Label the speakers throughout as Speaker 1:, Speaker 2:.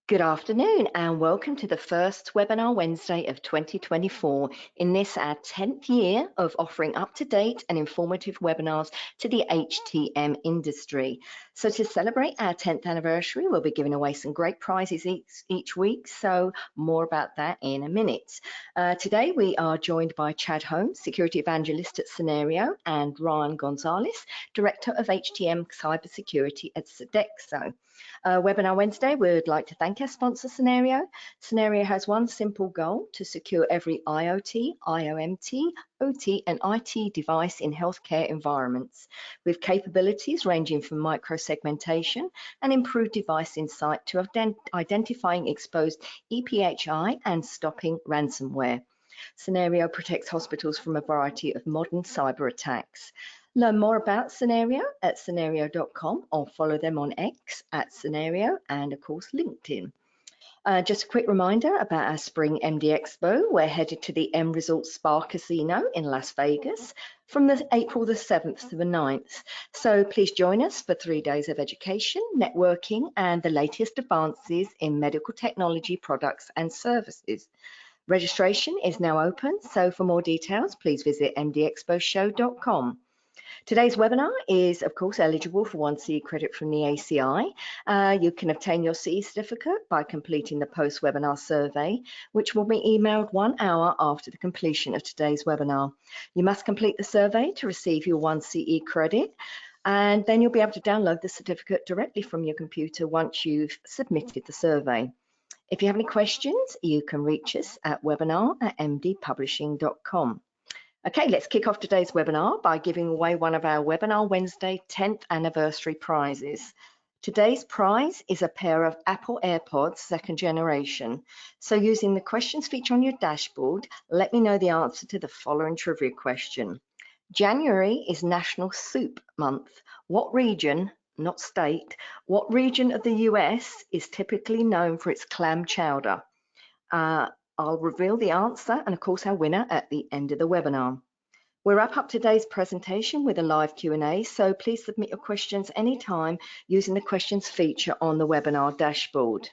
Speaker 1: Good afternoon and welcome to the first Webinar Wednesday of 2024 in this our 10th year of offering up-to-date and informative webinars to the HTM industry. So to celebrate our 10th anniversary, we'll be giving away some great prizes each week, so more about that in a minute. Today we are joined by Chad Holmes, Security Evangelist at Scenario, and Ryan Gonzalez, Director of HTM Cybersecurity at Sedexo. Webinar Wednesday, we would like to thank our sponsor, Scenario. Scenario has one simple goal: to secure every IoT, IOMT, OT, and IT device in healthcare environments, with capabilities ranging from microsegmentation and improved device insight to identifying exposed EPHI and stopping ransomware. Scenario protects hospitals from a variety of modern cyber attacks. Learn more about Scenario at scenario.com or follow them on X at Scenario and, of course, LinkedIn. Just a quick reminder about our Spring MD Expo. We're headed to the M Resort Spa Casino in Las Vegas from April the 7th to the 9th. So please join us for 3 days of education, networking, and the latest advances in medical technology products and services. Registration is now open, so for more details, please visit mdexposhow.com. Today's webinar is, of course, eligible for 1 CE credit from the ACI. You can obtain your CE certificate by completing the post-webinar survey, which will be emailed 1 hour after the completion of today's webinar. You must complete the survey to receive your 1 CE credit, and then you'll be able to download the certificate directly from your computer once you've submitted the survey. If you have any questions, you can reach us at webinar@mdpublishing.com. Okay, let's kick off today's webinar by giving away one of our Webinar Wednesday 10th anniversary prizes. Today's prize is a pair of Apple AirPods 2nd generation. So using the questions feature on your dashboard, let me know the answer to the following trivia question. January is National Soup Month. What region, not state, what region of the US is typically known for its clam chowder? I'll reveal the answer and, of course, our winner at the end of the webinar. We'll wrap up today's presentation with a live Q&A, so please submit your questions anytime using the questions feature on the webinar dashboard.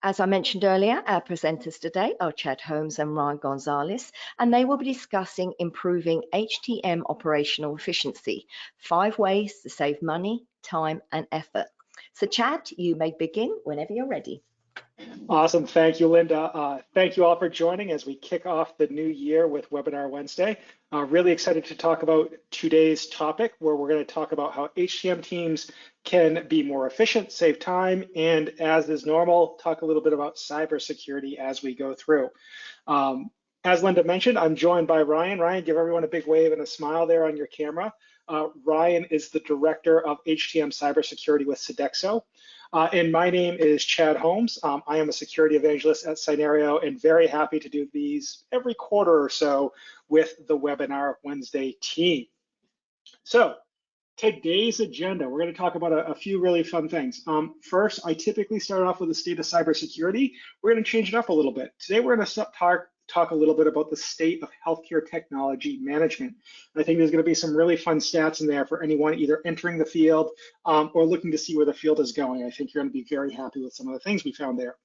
Speaker 1: As I mentioned earlier, our presenters today are Chad Holmes and Ryan Gonzalez, and they will be discussing improving HTM operational efficiency, 5 ways to save money, time, and effort. So Chad, you may begin whenever you're ready.
Speaker 2: Awesome. Thank you, Linda. Thank you all for joining as we kick off the new year with Webinar Wednesday. Really excited to talk about today's topic, where we're going to talk about how HTM teams can be more efficient, save time, and as is normal, talk a little bit about cybersecurity as we go through. As Linda mentioned, I'm joined by Ryan. Ryan, give everyone a big wave and a smile there on your camera. Ryan is the Director of HTM Cybersecurity with Sedexo. And my name is Chad Holmes. I am a security evangelist at Scenario and very happy to do these every quarter or so with the Webinar Wednesday team. So today's agenda, we're going to talk about a few really fun things. First, I typically start off with the state of cybersecurity. We're going to change it up a little bit. Today, we're going to talk a little bit about the state of healthcare technology management. I think there's going to be some really fun stats in there for anyone either entering the field or looking to see where the field is going. I think you're going to be very happy with some of the things we found there.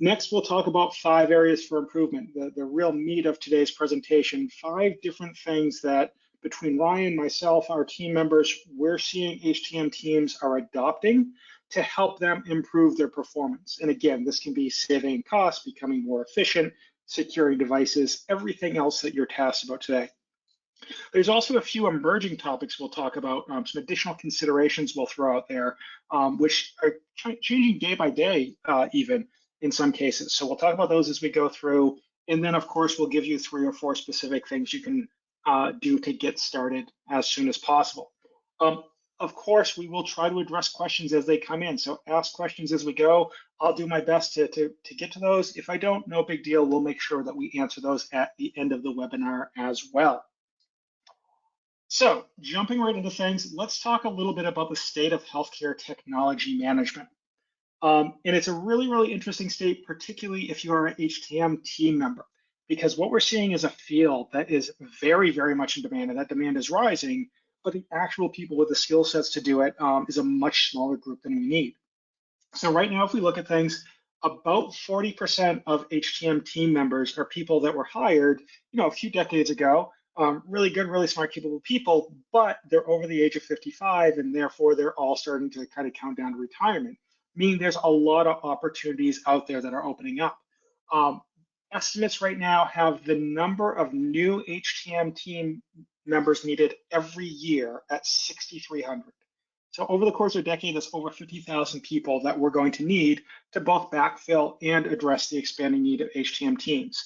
Speaker 2: Next, we'll talk about 5 areas for improvement, the real meat of today's presentation, 5 different things that between Ryan, myself, our team members, we're seeing HTM teams are adopting to help them improve their performance. And again, this can be saving costs, becoming more efficient, securing devices, everything else that you're tasked about today. There's also a few emerging topics we'll talk about, some additional considerations we'll throw out there, which are changing day by day, even in some cases. So we'll talk about those as we go through. And then, of course, we'll give you 3 or 4 specific things you can do to get started as soon as possible. Of course, we will try to address questions as they come in. So ask questions as we go. I'll do my best to get to those. If I don't, no big deal. We'll make sure that we answer those at the end of the webinar as well. So jumping right into things, let's talk a little bit about the state of healthcare technology management. And it's a really, really interesting state, particularly if you are an HTM team member, because what we're seeing is a field that is very, very much in demand, and that demand is rising, but the actual people with the skill sets to do it is a much smaller group than we need. So right now, if we look at things, About 40% of HTM team members are people that were hired, a few decades ago. Really good, really smart, capable people, but they're over the age of 55, and therefore they're all starting to kind of count down to retirement, meaning there's a lot of opportunities out there that are opening up. Um, Estimates right now have the number of new HTM team members needed every year at 6,300. So over the course of a decade, that's over 50,000 people that we're going to need to both backfill and address the expanding need of HTM teams.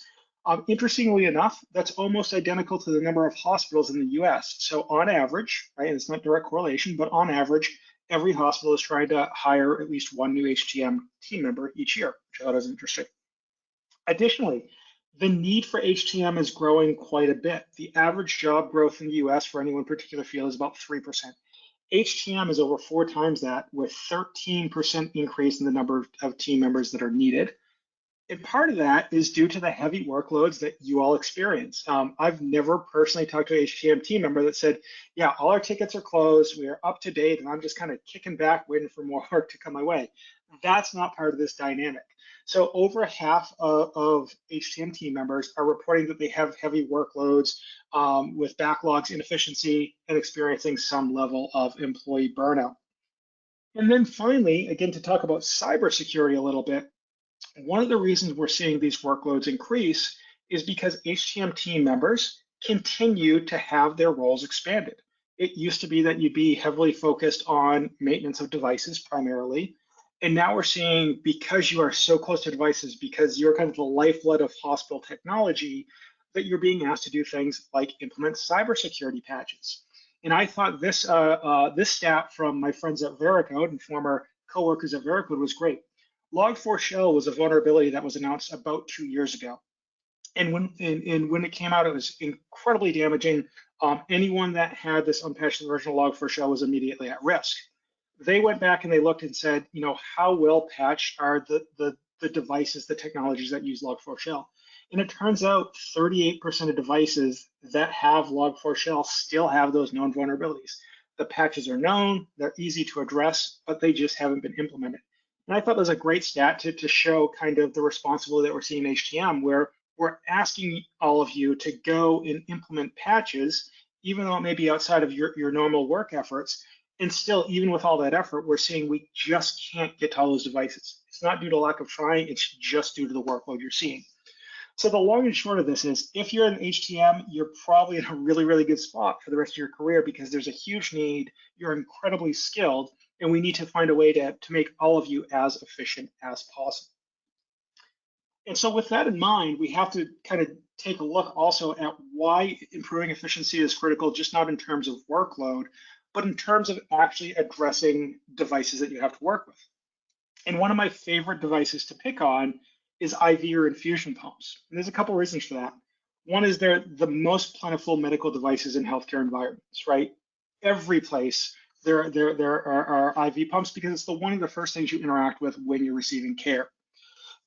Speaker 2: Interestingly enough, that's almost identical to the number of hospitals in the US. So on average, right, and it's not direct correlation, but on average, every hospital is trying to hire at least one new HTM team member each year, which I thought was interesting. Additionally, the need for HTM is growing quite a bit. The average job growth in the US for any one particular field is about 3%. HTM is over 4 times that, with 13% increase in the number of team members that are needed. And part of that is due to the heavy workloads that you all experience. I've never personally talked to an HTM team member that said, yeah, all our tickets are closed, we are up to date, and I'm just kind of kicking back, waiting for more work to come my way. That's not part of this dynamic. So over half of HTM team members are reporting that they have heavy workloads with backlogs, inefficiency, and experiencing some level of employee burnout. And then finally, again, to talk about cybersecurity a little bit, one of the reasons we're seeing these workloads increase is because HTM team members continue to have their roles expanded. It used to be that you'd be heavily focused on maintenance of devices primarily. And now we're seeing, because you are so close to devices, because you're kind of the lifeblood of hospital technology, that you're being asked to do things like implement cybersecurity patches. And I thought this stat from my friends at Veracode and former coworkers at Veracode was great. Log4Shell was a vulnerability that was announced about 2 years ago. And when it came out, it was incredibly damaging. Anyone that had this unpatched version of Log4Shell was immediately at risk. They went back and they looked and said, how well patched are the devices, the technologies that use Log4Shell? And it turns out 38% of devices that have Log4Shell still have those known vulnerabilities. The patches are known, they're easy to address, but they just haven't been implemented. And I thought it was a great stat to show kind of the responsibility that we're seeing in HTM, where we're asking all of you to go and implement patches, even though it may be outside of your normal work efforts. And still, even with all that effort, we're seeing we just can't get to all those devices. It's not due to lack of trying, it's just due to the workload you're seeing. So the long and short of this is, if you're in HTM, you're probably in a really, really good spot for the rest of your career, because there's a huge need, you're incredibly skilled, and we need to find a way to make all of you as efficient as possible. And so with that in mind, we have to kind of take a look also at why improving efficiency is critical, just not in terms of workload, but in terms of actually addressing devices that you have to work with. And one of my favorite devices to pick on is IV or infusion pumps. And there's a couple of reasons for that. One is they're the most plentiful medical devices in healthcare environments, right? Every place there are IV pumps, because it's one of the first things you interact with when you're receiving care.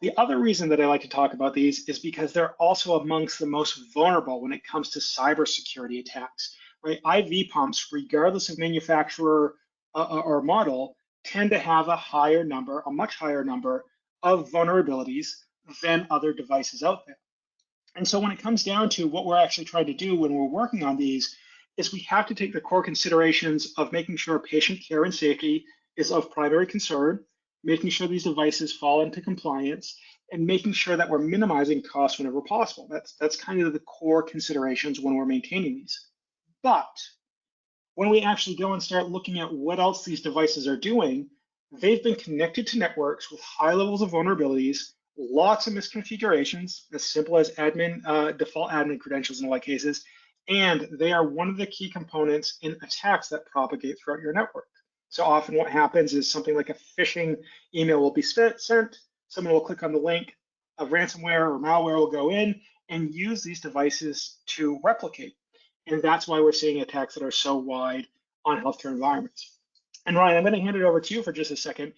Speaker 2: The other reason that I like to talk about these is because they're also amongst the most vulnerable when it comes to cybersecurity attacks, right? IV pumps, regardless of manufacturer or model, tend to have a much higher number of vulnerabilities than other devices out there. And so when it comes down to what we're actually trying to do when we're working on these, is we have to take the core considerations of making sure patient care and safety is of primary concern, making sure these devices fall into compliance, and making sure that we're minimizing costs whenever possible. That's kind of the core considerations when we're maintaining these. But when we actually go and start looking at what else these devices are doing, they've been connected to networks with high levels of vulnerabilities, lots of misconfigurations, as simple as default admin credentials in a lot of cases, and they are one of the key components in attacks that propagate throughout your network. So often what happens is something like a phishing email will be sent, someone will click on the link, a ransomware or malware will go in and use these devices to replicate. And that's why we're seeing attacks that are so wide on healthcare environments. And Ryan, I'm going to hand it over to you for just a second.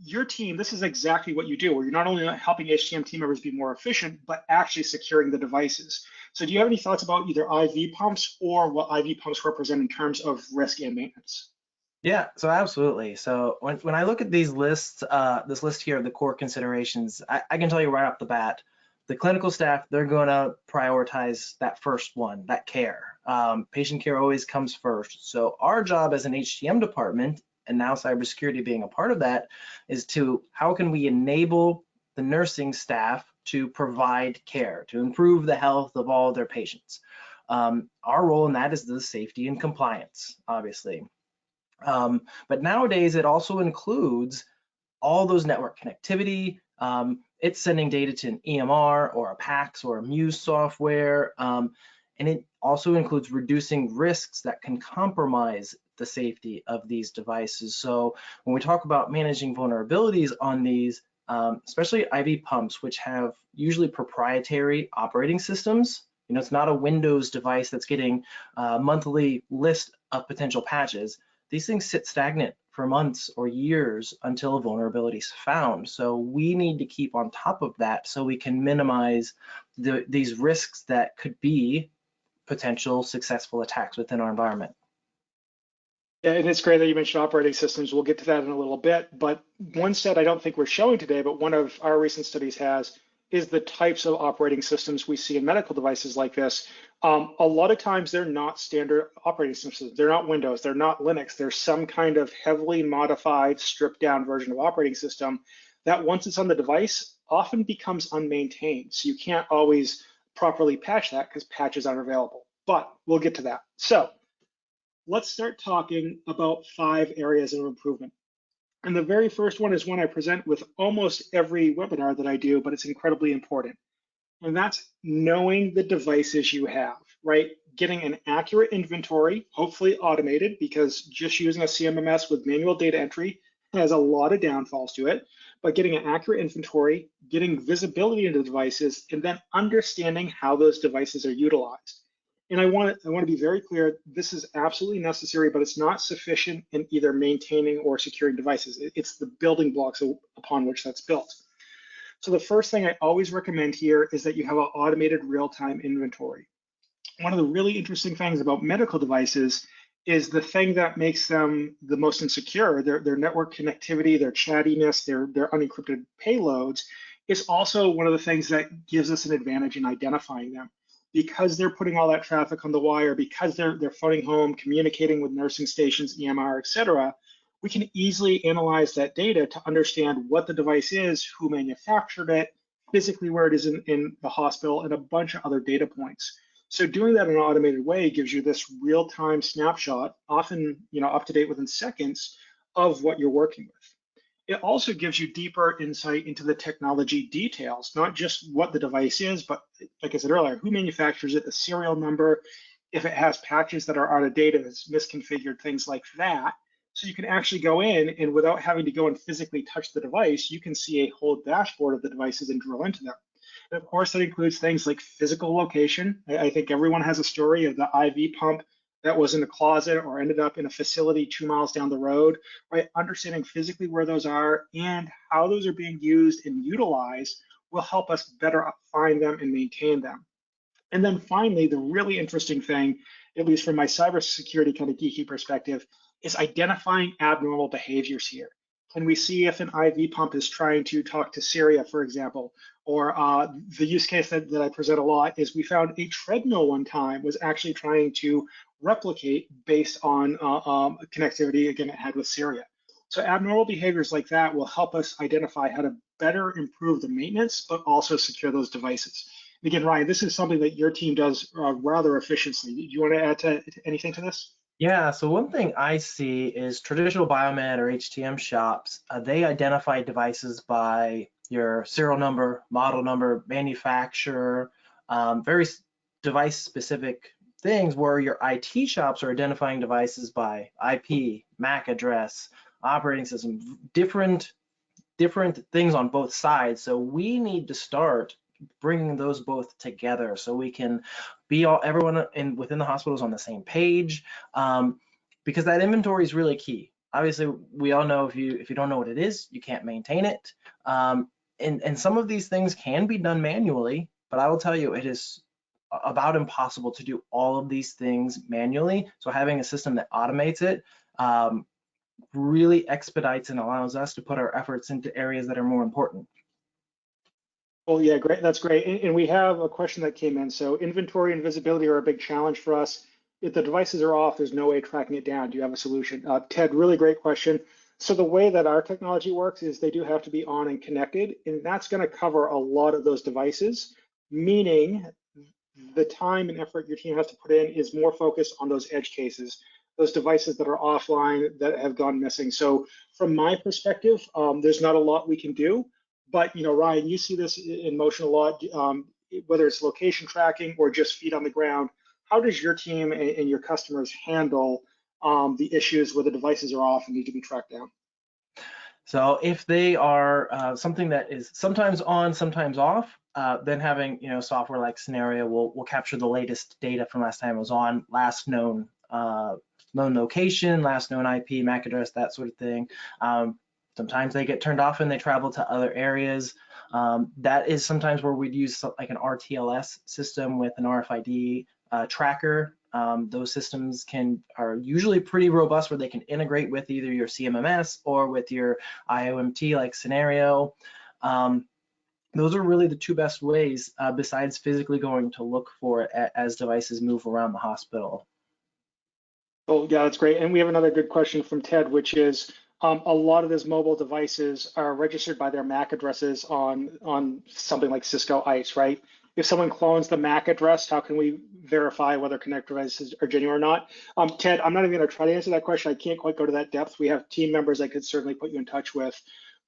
Speaker 2: Your team, this is exactly what you do, where you're not only helping HTM team members be more efficient, but actually securing the devices. So do you have any thoughts about either IV pumps or what IV pumps represent in terms of risk and maintenance?
Speaker 3: Yeah, so absolutely. So when I look at these lists, this list here of the core considerations, I can tell you right off the bat, the clinical staff, they're going to prioritize that first one, that care. Patient care always comes first. So our job as an HTM department, and now cybersecurity being a part of that, is to how can we enable the nursing staff to provide care, to improve the health of all their patients. Our role in that is the safety and compliance, obviously. But nowadays, it also includes all those network connectivity. It's sending data to an EMR or a PACS or a Muse software. And it also includes reducing risks that can compromise the safety of these devices. So when we talk about managing vulnerabilities on these, especially IV pumps, which have usually proprietary operating systems, it's not a Windows device that's getting a monthly list of potential patches. These things sit stagnant for months or years until a vulnerability is found. So we need to keep on top of that so we can minimize these risks that could be potential successful attacks within our environment.
Speaker 2: Yeah, and it's great that you mentioned operating systems. We'll get to that in a little bit. But one stat I don't think we're showing today, but one of our recent studies has, is the types of operating systems we see in medical devices like this. A lot of times they're not standard operating systems. They're not Windows, they're not Linux. There's some kind of heavily modified, stripped down version of operating system that once it's on the device often becomes unmaintained. So you can't always properly patch that because patches aren't available. But we'll get to that. So let's start talking about 5 areas of improvement. And the very first one is one I present with almost every webinar that I do, but it's incredibly important. And that's knowing the devices you have, right? Getting an accurate inventory, hopefully automated, because just using a CMMS with manual data entry has a lot of downfalls to it. But getting an accurate inventory, getting visibility into devices, and then understanding how those devices are utilized. And I want to be very clear, this is absolutely necessary, but it's not sufficient in either maintaining or securing devices. It's the building blocks upon which that's built. So the first thing I always recommend here is that you have an automated real-time inventory. One of the really interesting things about medical devices is the thing that makes them the most insecure, their network connectivity, their chattiness, their unencrypted payloads, is also one of the things that gives us an advantage in identifying them. Because they're putting all that traffic on the wire, because they're phoning home, communicating with nursing stations, EMR, et cetera, we can easily analyze that data to understand what the device is, who manufactured it, physically where it is in the hospital, and a bunch of other data points. So doing that in an automated way gives you this real-time snapshot, often up to date within seconds, of what you're working with. It also gives you deeper insight into the technology details, not just what the device is, but like I said earlier, who manufactures it, the serial number, if it has patches that are out of date, if it's misconfigured, things like that. So you can actually go in and without having to go and physically touch the device, you can see a whole dashboard of the devices and drill into them. And of course, that includes things like physical location. I think everyone has a story of the IV pump that was in a closet or ended up in a facility 2 miles down the road, right? Understanding physically where those are and how those are being used and utilized will help us better find them and maintain them. And then finally, the really interesting thing, at least from my cybersecurity kind of geeky perspective, is identifying abnormal behaviors here. Can we see if an IV pump is trying to talk to Syria, for example? Or the use case that I present a lot is we found a treadmill one time was actually trying to replicate based on connectivity, again, it had with Syria. So abnormal behaviors like that will help us identify how to better improve the maintenance, but also secure those devices. And again, Ryan, this is something that your team does rather efficiently. Do you want to add anything to this?
Speaker 3: Yeah, so one thing I see is traditional BioMed or HTM shops, they identify devices by your serial number, model number, manufacturer, very device specific things, where your IT shops are identifying devices by IP, MAC address, operating system, different things on both sides. So we need to start bringing those both together so we can be everyone within the hospitals on the same page, because that inventory is really key. Obviously, we all know if you don't know what it is, you can't maintain it. And some of these things can be done manually, but I will tell you, it is about impossible to do all of these things manually. So having a system that automates it really expedites and allows us to put our efforts into areas that are more important.
Speaker 2: Well, yeah, great. That's great. And we have a question that came in. So inventory and visibility are a big challenge for us. If the devices are off, there's no way tracking it down. Do you have a solution? Ted, really great question. So the way that our technology works is they do have to be on and connected, and that's going to cover a lot of those devices, meaning the time and effort your team has to put in is more focused on those edge cases, those devices that are offline that have gone missing. So from my perspective, there's not a lot we can do. But Ryan, you see this in motion a lot, whether it's location tracking or just feet on the ground. How does your team and your customers handle the issues where the devices are off and need to be tracked down?
Speaker 3: So if they are something that is sometimes on, sometimes off, then having software like Scenario will capture the latest data from last time it was on, last known location, last known IP, MAC address, that sort of thing. Sometimes they get turned off and they travel to other areas. That is sometimes where we'd use like an RTLS system with an RFID tracker. Those systems are usually pretty robust, where they can integrate with either your CMMS or with your IOMT like Scenario. Those are really the two best ways besides physically going to look for it as devices move around the hospital.
Speaker 2: Oh, yeah, that's great. And we have another good question from Ted, which is a lot of these mobile devices are registered by their MAC addresses on something like Cisco ICE, right? If someone clones the MAC address, how can we verify whether connected devices are genuine or not? Ted, I'm not even going to try to answer that question. I can't quite go to that depth. We have team members I could certainly put you in touch with,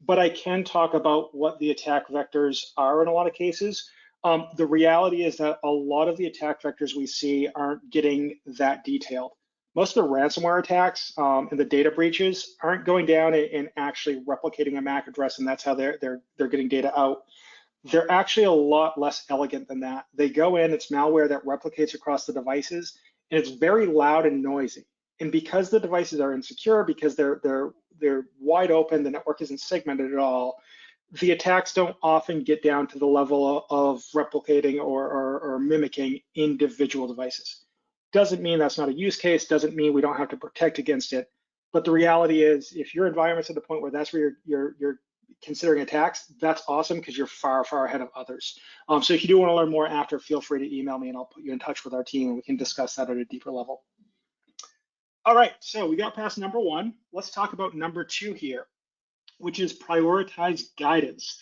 Speaker 2: but I can talk about what the attack vectors are in a lot of cases. The reality is that a lot of the attack vectors we see aren't getting that detailed. Most of the ransomware attacks and the data breaches aren't going down and actually replicating a MAC address, and that's how they're getting data out. They're actually a lot less elegant than that. They go in, it's malware that replicates across the devices, and it's very loud and noisy. And because the devices are insecure, because they're wide open, the network isn't segmented at all, the attacks don't often get down to the level of replicating or mimicking individual devices. Doesn't mean that's not a use case, doesn't mean we don't have to protect against it. But the reality is, if your environment's at the point where that's where you're considering attacks, that's awesome, because you're far, far ahead of others. So if you do want to learn more after, feel free to email me and I'll put you in touch with our team and we can discuss that at a deeper level. All right, so we got past number one. Let's talk about number two here, which is prioritize guidance.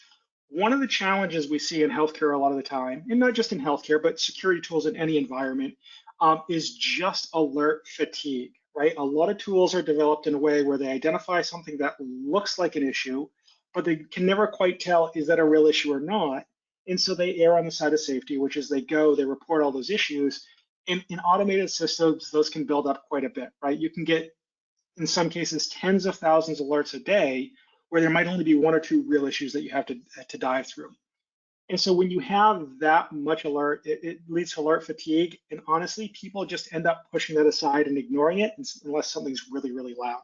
Speaker 2: One of the challenges we see in healthcare a lot of the time, and not just in healthcare, but security tools in any environment, is just alert fatigue, right? A lot of tools are developed in a way where they identify something that looks like an issue, but they can never quite tell, is that a real issue or not? And so they err on the side of safety, which is they report all those issues. And in automated systems, those can build up quite a bit, right? You can get, in some cases, tens of thousands of alerts a day, where there might only be one or two real issues that you have to dive through. And so when you have that much alert, it leads to alert fatigue. And honestly, people just end up pushing that aside and ignoring it unless something's really, really loud.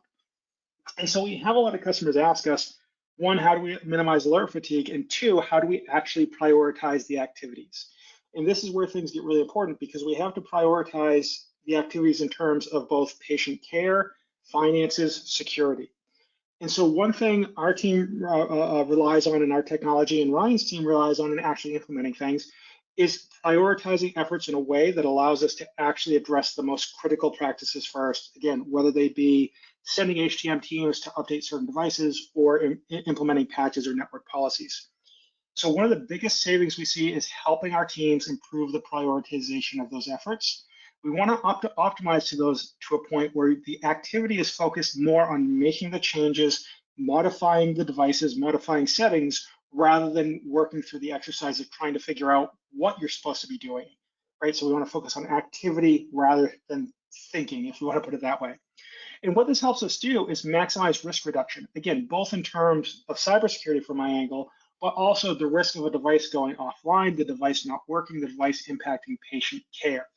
Speaker 2: And so we have a lot of customers ask us, one, how do we minimize alert fatigue? And two, how do we actually prioritize the activities? And this is where things get really important, because we have to prioritize the activities in terms of both patient care, finances, security. And so one thing our team relies on, and our technology and Ryan's team relies on in actually implementing things, is prioritizing efforts in a way that allows us to actually address the most critical practices first. Again, whether they be sending HTM teams to update certain devices or implementing patches or network policies. So one of the biggest savings we see is helping our teams improve the prioritization of those efforts. We want to optimize to a point where the activity is focused more on making the changes, modifying the devices, modifying settings, rather than working through the exercise of trying to figure out what you're supposed to be doing, right? So we want to focus on activity rather than thinking, if you want to put it that way. And what this helps us do is maximize risk reduction. Again, both in terms of cybersecurity from my angle, but also the risk of a device going offline, the device not working, the device impacting patient care.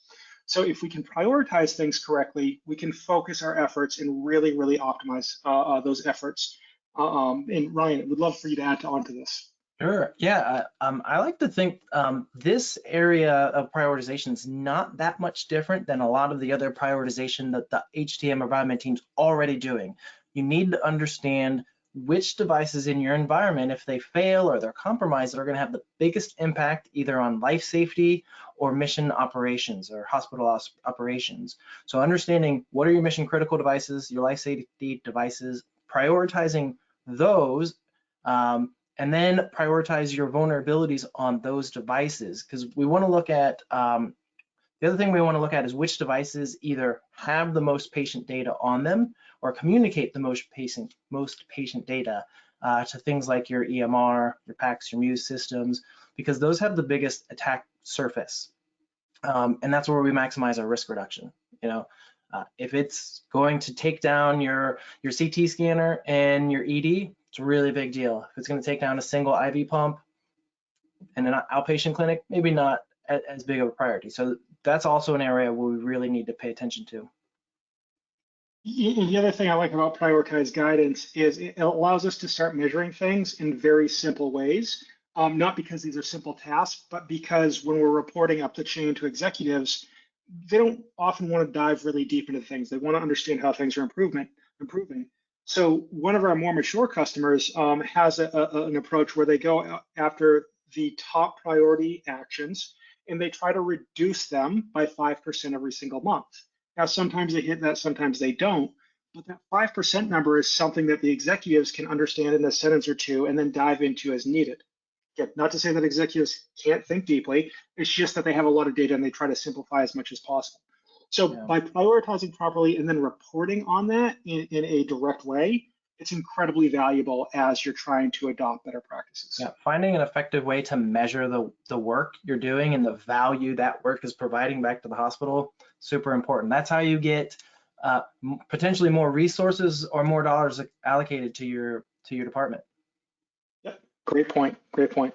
Speaker 2: So if we can prioritize things correctly, we can focus our efforts and really, really optimize those efforts. And Ryan, I would love for you to add on to this.
Speaker 3: Sure. Yeah. I like to think this area of prioritization is not that much different than a lot of the other prioritization that the HTM or BioMed team's already doing. you need to understand which devices in your environment, if they fail or they're compromised, are going to have the biggest impact either on life safety or mission operations or hospital operations. So understanding what are your mission critical devices, your life safety devices, prioritizing those, and then prioritize your vulnerabilities on those devices, because we want to look at the other thing we want to look at is which devices either have the most patient data on them or communicate the most patient data to things like your EMR, your PACS, your Muse systems, because those have the biggest attack surface. And that's where we maximize our risk reduction. You know, if it's going to take down your CT scanner and your ED, it's a really big deal. If it's going to take down a single IV pump in an outpatient clinic, maybe not as big of a priority. So that's also an area where we really need to pay attention to.
Speaker 2: And the other thing I like about prioritized guidance is it allows us to start measuring things in very simple ways. Not because these are simple tasks, but because when we're reporting up the chain to executives, they don't often want to dive really deep into things. They want to understand how things are improving. So one of our more mature customers has an approach where they go after the top priority actions and they try to reduce them by 5% every single month. Now, sometimes they hit that, sometimes they don't, but that 5% number is something that the executives can understand in a sentence or two and then dive into as needed. Again, not to say that executives can't think deeply, it's just that they have a lot of data and they try to simplify as much as possible. So by prioritizing properly and then reporting on that in a direct way, it's incredibly valuable as you're trying to adopt better practices.
Speaker 3: Yeah, finding an effective way to measure the work you're doing and the value that work is providing back to the hospital, super important. That's how you get potentially more resources or more dollars allocated to your department.
Speaker 2: Yep, great point, great point.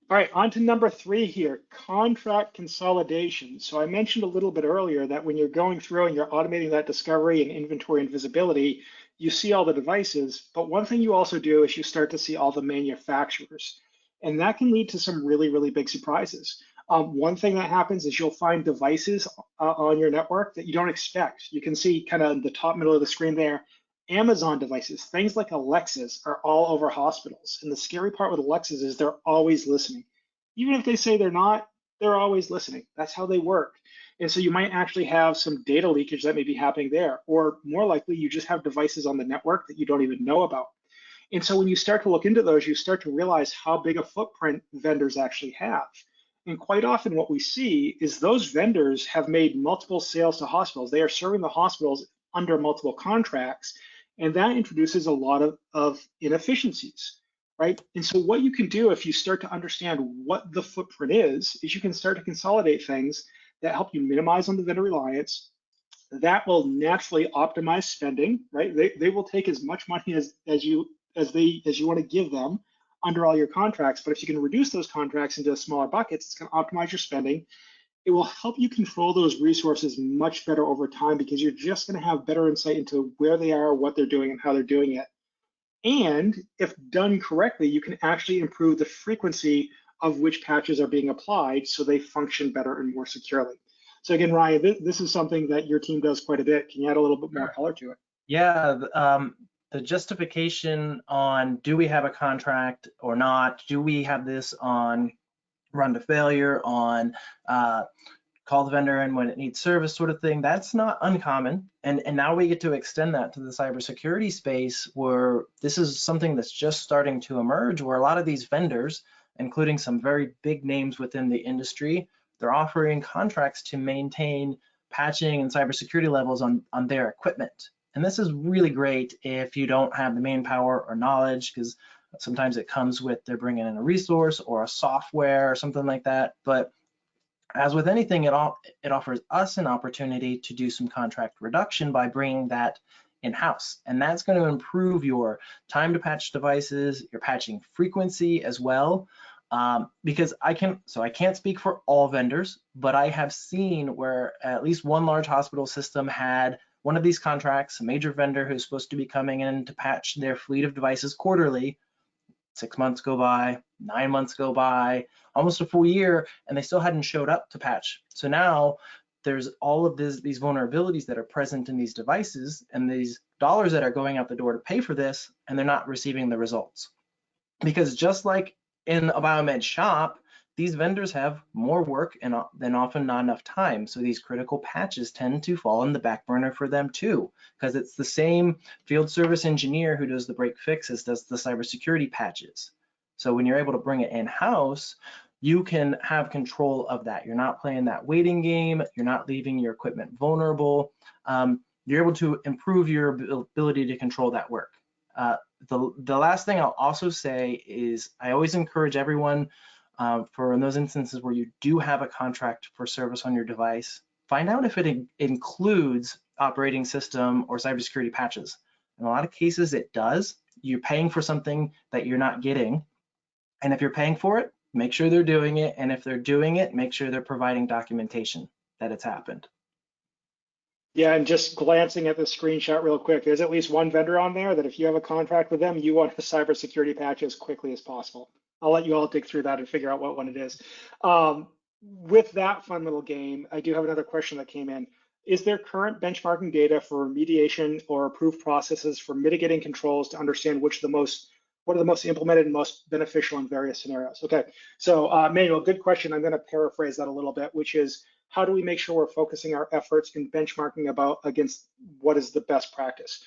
Speaker 2: All right, on to number 3 here, contract consolidation. So I mentioned a little bit earlier that when you're going through and you're automating that discovery and inventory and visibility, you see all the devices, but one thing you also do is you start to see all the manufacturers. And that can lead to some really, really big surprises. One thing that happens is you'll find devices on your network that you don't expect. You can see kind of the top middle of the screen there, Amazon devices, things like Alexas are all over hospitals. And the scary part with Alexas is they're always listening. Even if they say they're not, they're always listening. That's how they work. And so you might actually have some data leakage that may be happening there, or more likely you just have devices on the network that you don't even know about. And so when you start to look into those, you start to realize how big a footprint vendors actually have. And quite often what we see is those vendors have made multiple sales to hospitals. They are serving the hospitals under multiple contracts, and that introduces a lot of inefficiencies, right? And so what you can do if you start to understand what the footprint is you can start to consolidate things that help you minimize on the vendor reliance. That will naturally optimize spending, right? They will take as much money as you want to give them under all your contracts. But if you can reduce those contracts into smaller buckets, it's going to optimize your spending. It will help you control those resources much better over time because you're just going to have better insight into where they are, what they're doing, and how they're doing it. And if done correctly, you can actually improve the frequency of which patches are being applied so they function better and more securely. So again, Ryan, this is something that your team does quite a bit. Can you add a little bit more color to it?
Speaker 3: Yeah, the justification on do we have a contract or not? Do we have this on run to failure, on call the vendor in when it needs service sort of thing? That's not uncommon. And now we get to extend that to the cybersecurity space where this is something that's just starting to emerge, where a lot of these vendors, including some very big names within the industry, they're offering contracts to maintain patching and cybersecurity levels on their equipment. And this is really great if you don't have the manpower or knowledge, because sometimes it comes with they're bringing in a resource or a software or something like that. But as with anything, it offers us an opportunity to do some contract reduction by bringing that in-house. And that's going to improve your time to patch devices, your patching frequency as well. Because I can't speak for all vendors, but I have seen where at least one large hospital system had one of these contracts, a major vendor who's supposed to be coming in to patch their fleet of devices quarterly. 6 months go by, 9 months go by, almost a full year, and they still hadn't showed up to patch. So now there's all of these vulnerabilities that are present in these devices and these dollars that are going out the door to pay for this, and they're not receiving the results. Because just like in a biomed shop, these vendors have more work and than often not enough time. So these critical patches tend to fall in the back burner for them too, because it's the same field service engineer who does the break fixes, does the cybersecurity patches. So when you're able to bring it in-house, you can have control of that. You're not playing that waiting game. You're not leaving your equipment vulnerable. You're able to improve your ability to control that work. The last thing I'll also say is I always encourage everyone for in those instances where you do have a contract for service on your device, find out if it includes operating system or cybersecurity patches. In a lot of cases, it does. You're paying for something that you're not getting. And if you're paying for it, make sure they're doing it. And if they're doing it, make sure they're providing documentation that it's happened.
Speaker 2: Yeah, and just glancing at the screenshot real quick, there's at least one vendor on there that if you have a contract with them, you want the cybersecurity patch as quickly as possible. I'll let you all dig through that and figure out what one it is. With that fun little game, I do have another question that came in. Is there current benchmarking data for remediation or approved processes for mitigating controls to understand what are the most implemented and most beneficial in various scenarios? Okay, so Manuel, good question. I'm going to paraphrase that a little bit, which is, how do we make sure we're focusing our efforts in benchmarking against what is the best practice?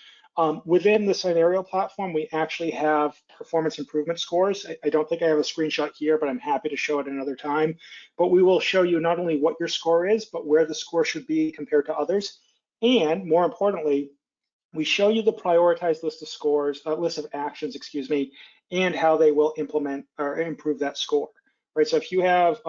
Speaker 2: Within the scenario platform, we actually have performance improvement scores. I don't think I have a screenshot here, but I'm happy to show it another time. But we will show you not only what your score is, but where the score should be compared to others. And more importantly, we show you the prioritized list of scores, list of actions, excuse me, and how they will implement or improve that score, right? So if you have,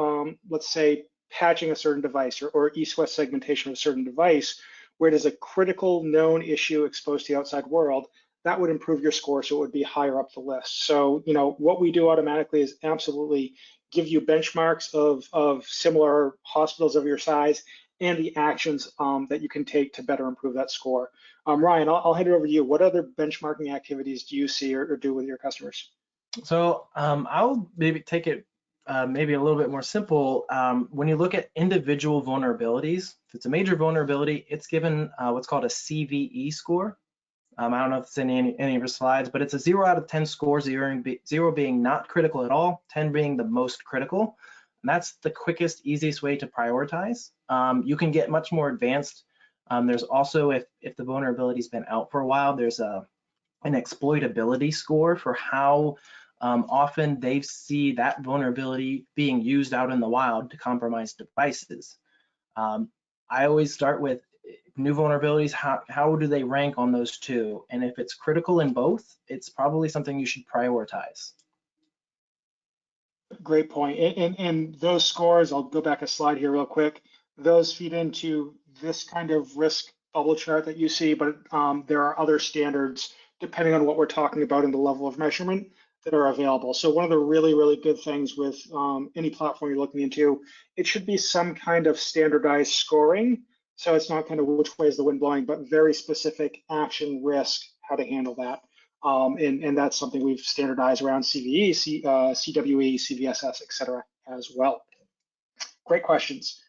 Speaker 2: let's say, patching a certain device or east-west segmentation of a certain device, where it is a critical known issue exposed to the outside world, that would improve your score, so it would be higher up the list. So, what we do automatically is absolutely give you benchmarks of similar hospitals of your size and the actions that you can take to better improve that score. Ryan, I'll hand it over to you. What other benchmarking activities do you see or do with your customers?
Speaker 3: So I'll maybe take it maybe a little bit more simple. When you look at individual vulnerabilities, if it's a major vulnerability, it's given what's called a CVE score. I don't know if it's in any of your slides, but it's a 0 out of 10 score, 0 being not critical at all, 10 being the most critical. And that's the quickest, easiest way to prioritize. You can get much more advanced. There's also, if the vulnerability's been out for a while, there's an exploitability score for how often they see that vulnerability being used out in the wild to compromise devices. I always start with new vulnerabilities, how do they rank on those two? And if it's critical in both, it's probably something you should prioritize.
Speaker 2: Great point. And those scores, I'll go back a slide here real quick. Those feed into this kind of risk bubble chart that you see, but there are other standards depending on what we're talking about and the level of measurement that are available. So one of the really, really good things with any platform you're looking into, it should be some kind of standardized scoring. So it's not kind of which way is the wind blowing, but very specific action, risk, how to handle that. And that's something we've standardized around CVE, CWE, CVSS, et cetera, as well. Great questions.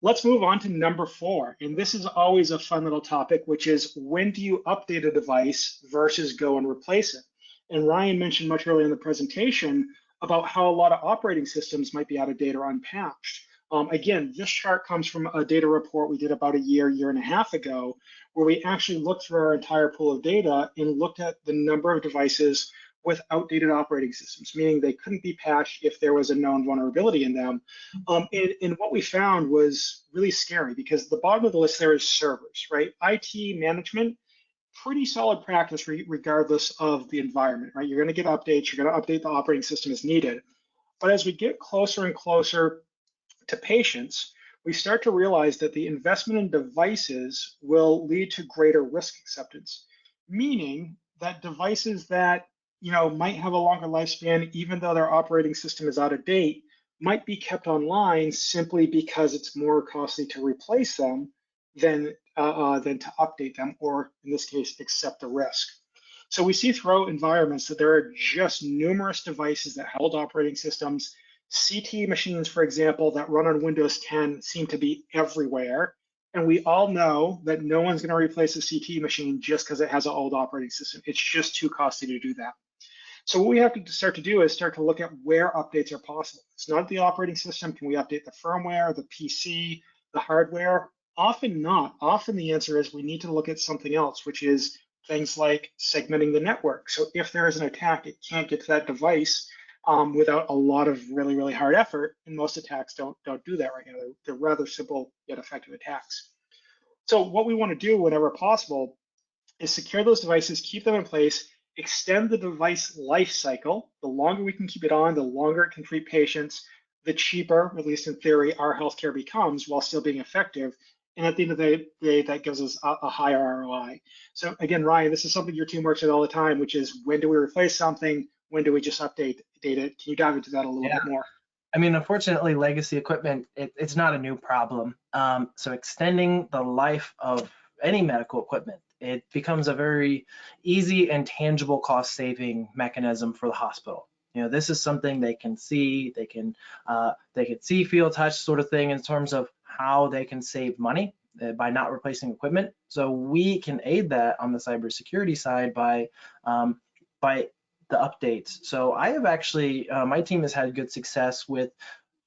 Speaker 2: Let's move on to number 4. And this is always a fun little topic, which is when do you update a device versus go and replace it? And Ryan mentioned much earlier in the presentation about how a lot of operating systems might be out of date or unpatched. Again, this chart comes from a data report we did about a year and a half ago, where we actually looked through our entire pool of data and looked at the number of devices with outdated operating systems, meaning they couldn't be patched if there was a known vulnerability in them. And what we found was really scary, because the bottom of the list there is servers, right? IT management, pretty solid practice regardless of the environment, right? You're going to get updates, you're going to update the operating system as needed. But as we get closer and closer to patients, we start to realize that the investment in devices will lead to greater risk acceptance, meaning that devices that might have a longer lifespan, even though their operating system is out of date, might be kept online simply because it's more costly to replace them than to update them, or in this case, accept the risk. So we see throughout environments that there are just numerous devices that have old operating systems, CT machines, for example, that run on Windows 10 seem to be everywhere. And we all know that no one's going to replace a CT machine just because it has an old operating system. It's just too costly to do that. So what we have to start to do is start to look at where updates are possible. It's not the operating system. Can we update the firmware, the PC, the hardware? Often not. Often the answer is we need to look at something else, which is things like segmenting the network. So if there is an attack, it can't get to that device without a lot of really, really hard effort. And most attacks don't do that right now. They're rather simple yet effective attacks. So what we want to do whenever possible is secure those devices, keep them in place, extend the device life cycle. The longer we can keep it on, the longer it can treat patients, the cheaper, at least in theory, our healthcare becomes while still being effective. And at the end of the day, that gives us a higher ROI. So again, Ryan, this is something your team works with all the time, which is when do we replace something? When do we just update data? Can you dive into that a little bit more?
Speaker 3: I mean, unfortunately, legacy equipment, it's not a new problem. So extending the life of any medical equipment, it becomes a very easy and tangible cost-saving mechanism for the hospital. You know, this is something they can see, they can see, feel, touch sort of thing in terms of how they can save money by not replacing equipment. So we can aid that on the cybersecurity side by the updates. So I have actually, my team has had good success with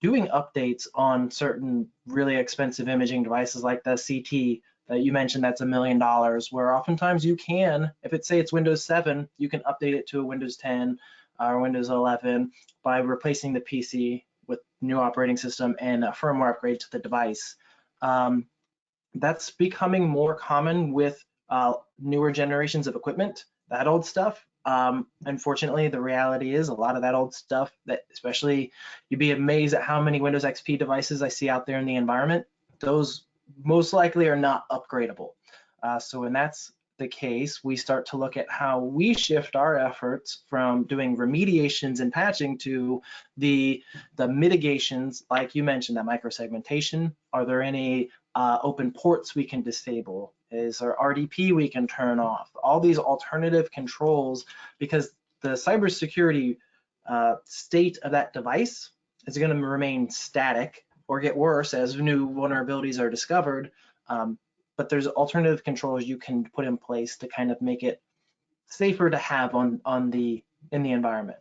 Speaker 3: doing updates on certain really expensive imaging devices like the CT that you mentioned, that's $1 million, where oftentimes you can, if it's say it's Windows 7, you can update it to a Windows 10 or Windows 11 by replacing the PC with new operating system and a firmware upgrade to the device. That's becoming more common with newer generations of equipment. That old stuff, unfortunately, the reality is a lot of that old stuff, that especially you'd be amazed at how many Windows XP devices I see out there in the environment. Those most likely are not upgradable. So when that's the case, we start to look at how we shift our efforts from doing remediations and patching to the mitigations, like you mentioned, that microsegmentation. Are there any open ports we can disable? Is there RDP we can turn off? All these alternative controls, because the cybersecurity state of that device is going to remain static or get worse as new vulnerabilities are discovered. But there's alternative controls you can put in place to kind of make it safer to have in the environment.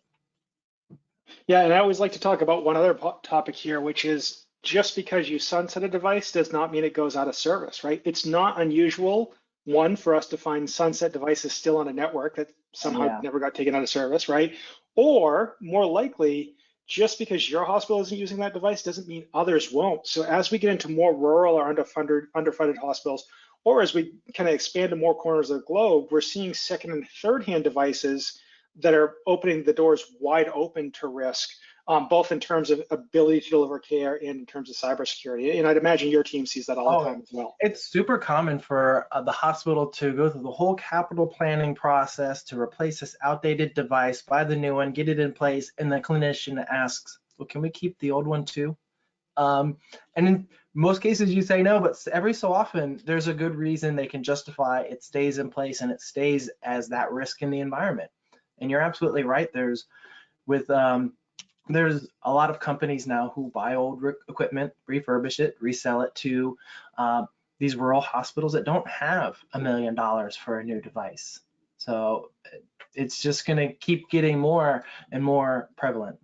Speaker 2: Yeah, and I always like to talk about one other topic here, which is just because you sunset a device does not mean it goes out of service, right? It's not unusual, one, for us to find sunset devices still on a network that somehow never got taken out of service, right? Or more likely, just because your hospital isn't using that device doesn't mean others won't. So as we get into more rural or underfunded hospitals, or as we kind of expand to more corners of the globe, we're seeing second and third hand devices that are opening the doors wide open to risk, both in terms of ability to deliver care and in terms of cybersecurity. And I'd imagine your team sees that all the time as well.
Speaker 3: It's super common for the hospital to go through the whole capital planning process to replace this outdated device, buy the new one, get it in place, and the clinician asks, well, can we keep the old one too? And in most cases you say no, but every so often there's a good reason they can justify it stays in place and it stays as that risk in the environment. And you're absolutely right. There's a lot of companies now who buy old equipment, refurbish it, resell it to these rural hospitals that don't have $1 million for a new device. So it's just going to keep getting more and more prevalent.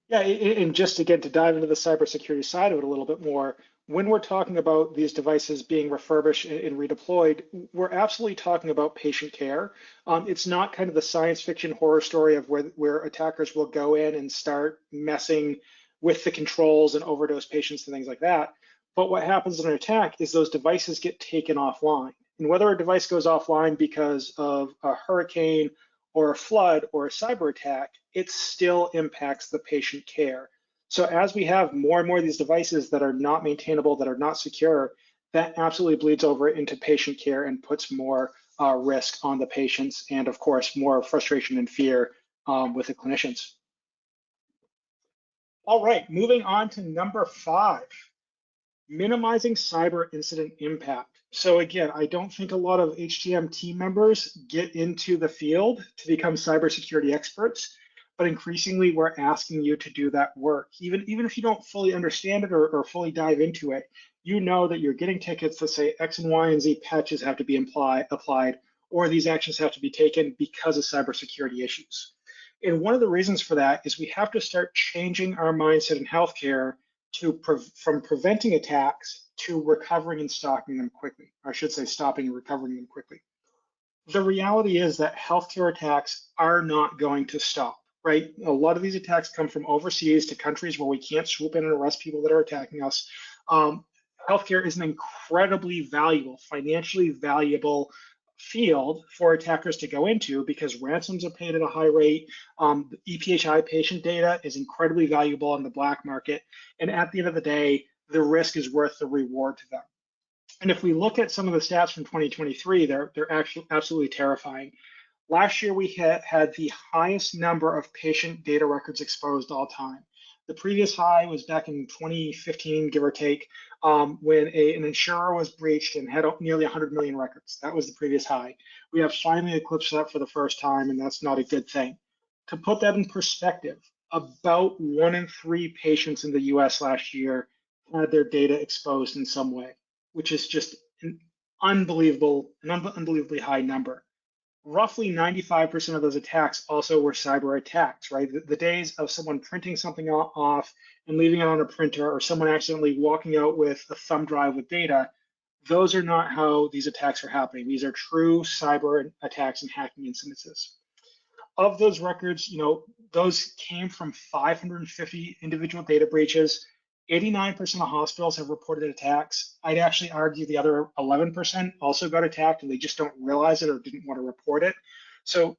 Speaker 2: Yeah, and just again to dive into the cybersecurity side of it a little bit more, when we're talking about these devices being refurbished and redeployed, we're absolutely talking about patient care. It's not kind of the science fiction horror story of where attackers will go in and start messing with the controls and overdose patients and things like that. But what happens in an attack is those devices get taken offline. And whether a device goes offline because of a hurricane or a flood or a cyber attack, it still impacts the patient care. So as we have more and more of these devices that are not maintainable, that are not secure, that absolutely bleeds over into patient care and puts more risk on the patients and, of course, more frustration and fear with the clinicians. All right, moving on to number 5, minimizing cyber incident impact. So again, I don't think a lot of HTM team members get into the field to become cybersecurity experts, but increasingly we're asking you to do that work. Even if you don't fully understand it or fully dive into it, you know that you're getting tickets that say X and Y and Z patches have to be applied, or these actions have to be taken because of cybersecurity issues. And one of the reasons for that is we have to start changing our mindset in healthcare from preventing attacks to recovering and stopping them quickly. Or I should say stopping and recovering them quickly. The reality is that healthcare attacks are not going to stop, right? A lot of these attacks come from overseas to countries where we can't swoop in and arrest people that are attacking us. Healthcare is an incredibly valuable, financially valuable field for attackers to go into because ransoms are paid at a high rate. EPHI patient data is incredibly valuable in the black market. And at the end of the day, the risk is worth the reward to them. And if we look at some of the stats from 2023, they're actually absolutely terrifying. Last year, we had the highest number of patient data records exposed all time. The previous high was back in 2015, give or take, when an insurer was breached and had nearly 100 million records. That was the previous high. We have finally eclipsed that for the first time, and that's not a good thing. To put that in perspective, about 1 in 3 patients in the US last year had their data exposed in some way, which is just an unbelievably high number. Roughly 95% of those attacks also were cyber attacks, right? The days of someone printing something off and leaving it on a printer, or someone accidentally walking out with a thumb drive with data, those are not how these attacks are happening. These are true cyber attacks and hacking incidences. Of those records, those came from 550 individual data breaches. 89% of hospitals have reported attacks. I'd actually argue the other 11% also got attacked and they just don't realize it or didn't want to report it. So,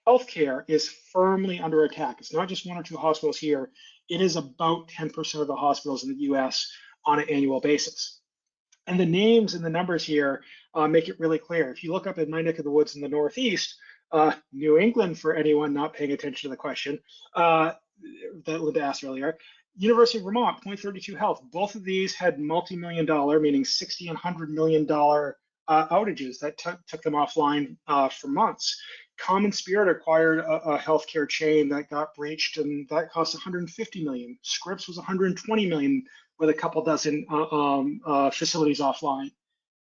Speaker 2: healthcare is firmly under attack. It's not just 1 or 2 hospitals here. It is about 10% of the hospitals in the US on an annual basis. And the names and the numbers here make it really clear. If you look up in my neck of the woods in the Northeast, New England, for anyone not paying attention to the question that Linda asked earlier, University of Vermont, .32 Health, both of these had multi-million-dollar, meaning $60 and $100 million outages that took them offline for months. Common Spirit acquired a healthcare chain that got breached, and that cost $150 million. Scripps was $120 million with a couple dozen facilities offline.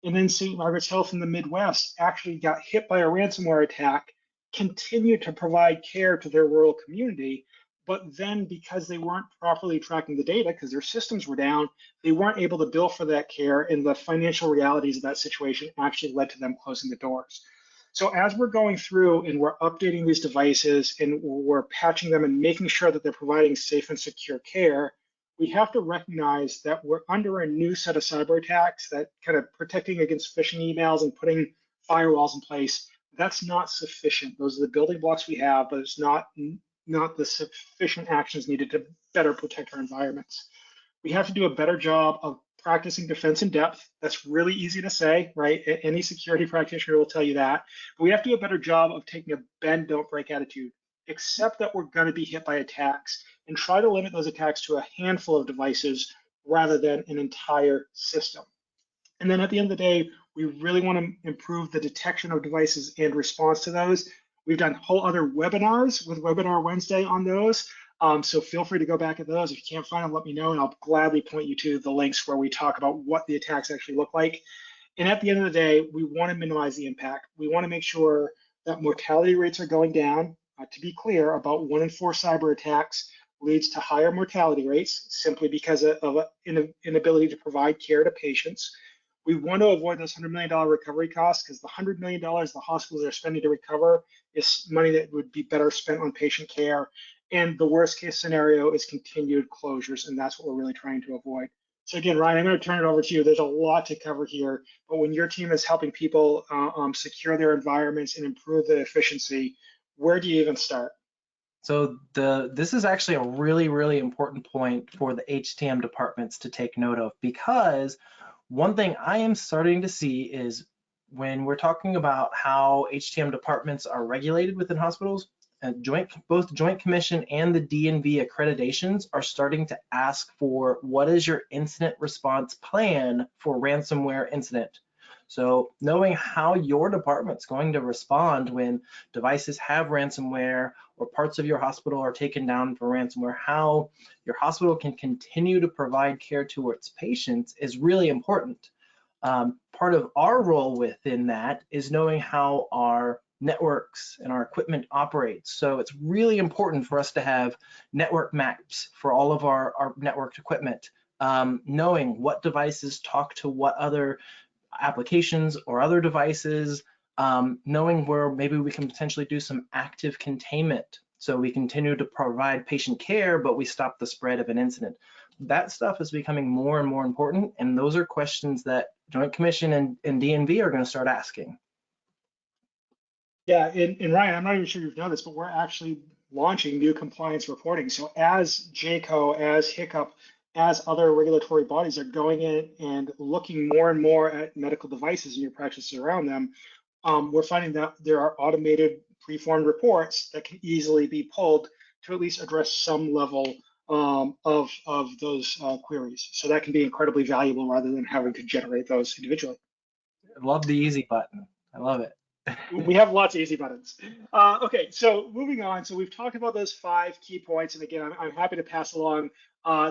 Speaker 2: And then St. Margaret's Health in the Midwest actually got hit by a ransomware attack, continued to provide care to their rural community, but then because they weren't properly tracking the data because their systems were down, they weren't able to bill for that care, and the financial realities of that situation actually led to them closing the doors. So as we're going through and we're updating these devices and we're patching them and making sure that they're providing safe and secure care, we have to recognize that we're under a new set of cyber attacks that kind of protecting against phishing emails and putting firewalls in place. That's not sufficient. Those are the building blocks we have, but it's not the sufficient actions needed to better protect our environments. We have to do a better job of practicing defense in depth. That's really easy to say, right? Any security practitioner will tell you that. But we have to do a better job of taking a bend, don't break attitude. Accept that we're going to be hit by attacks and try to limit those attacks to a handful of devices rather than an entire system. And then at the end of the day, we really want to improve the detection of devices and response to those. We've done whole other webinars with Webinar Wednesday on those. So feel free to go back at those. If you can't find them, let me know, and I'll gladly point you to the links where we talk about what the attacks actually look like. And at the end of the day, we want to minimize the impact. We want to make sure that mortality rates are going down. To be clear, about 1 in 4 cyber attacks leads to higher mortality rates simply because of an inability to provide care to patients. We want to avoid those $100 million recovery costs because the $100 million the hospitals are spending to recover is money that would be better spent on patient care. And the worst case scenario is continued closures, and that's what we're really trying to avoid. So again, Ryan, I'm going to turn it over to you. There's a lot to cover here, but when your team is helping people secure their environments and improve the efficiency, where do you even start?
Speaker 3: So this is actually a really, really important point for the HTM departments to take note of, because one thing I am starting to see is when we're talking about how HTM departments are regulated within hospitals, and both Joint Commission and the DNV accreditations are starting to ask for what is your incident response plan for ransomware incident. So knowing how your department's going to respond when devices have ransomware or parts of your hospital are taken down for ransomware, how your hospital can continue to provide care to its patients is really important. Part of our role within that is knowing how our networks and our equipment operates. So it's really important for us to have network maps for all of our networked equipment, knowing what devices talk to what other applications or other devices, knowing where maybe we can potentially do some active containment. So we continue to provide patient care, but we stop the spread of an incident. That stuff is becoming more and more important, and those are questions that Joint Commission and DNV are going to start asking.
Speaker 2: Yeah, and Ryan, I'm not even sure you've noticed, but we're actually launching new compliance reporting. So as JCO, as HICCUP, as other regulatory bodies are going in and looking more and more at medical devices and your practices around them, we're finding that there are automated preformed reports that can easily be pulled to at least address some level of those queries. So that can be incredibly valuable rather than having to generate those individually.
Speaker 3: I love the easy button. I love it.
Speaker 2: We have lots of easy buttons. Okay, so moving on. So we've talked about those 5 key points. And again, I'm happy to pass along